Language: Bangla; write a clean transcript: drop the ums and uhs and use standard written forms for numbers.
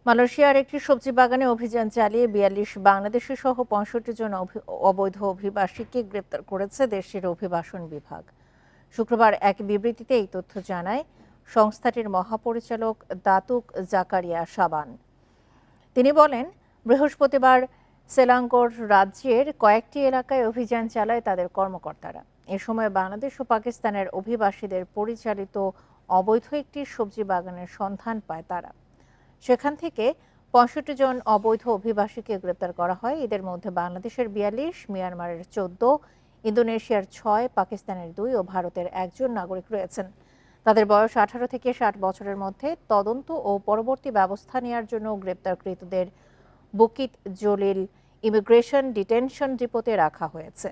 মালয়েশিয়ার একটি সবজি বাগানে অভিযান চালিয়ে ৪২ বাংলাদেশি সহ ৬৫ জন অবৈধ অভিবাসীকে গ্রেপ্তার করেছে দেশটির অভিবাসন বিভাগ। শুক্রবার এক বিবৃতিতে এই তথ্য জানায় সংস্থাটির মহাপরিচালক দাতুক জাকারিয়া শাবান। তিনি বলেন, বৃহস্পতিবার সেলাঙ্গোর রাজ্যের কয়েকটি এলাকায় অভিযান চালায় তাদের কর্মকর্তারা। এ সময় বাংলাদেশ ও পাকিস্তানের অভিবাসীদের পরিচালিত অবৈধ একটি সবজি বাগানের সন্ধান পায় তারা। সেখান থেকে ৬৫ জন অবৈধ অভিবাসীকে গ্রেপ্তার করা হয়। এদের মধ্যে বাংলাদেশের ৪২, মিয়ানমারের ১৪, ইন্দোনেশিয়ার ৬, পাকিস্তানের ২ ও ভারতের ১ জন নাগরিক রয়েছেন। তাদের বয়স ১৮ থেকে ৬০ বছরের মধ্যে। তদন্ত ও পরবর্তী ব্যবস্থা নেওয়ার জন্য গ্রেপ্তারকৃতদের বুকিত জলিল ইমিগ্রেশন ডিটেনশন ডিপোতে রাখা হয়েছে।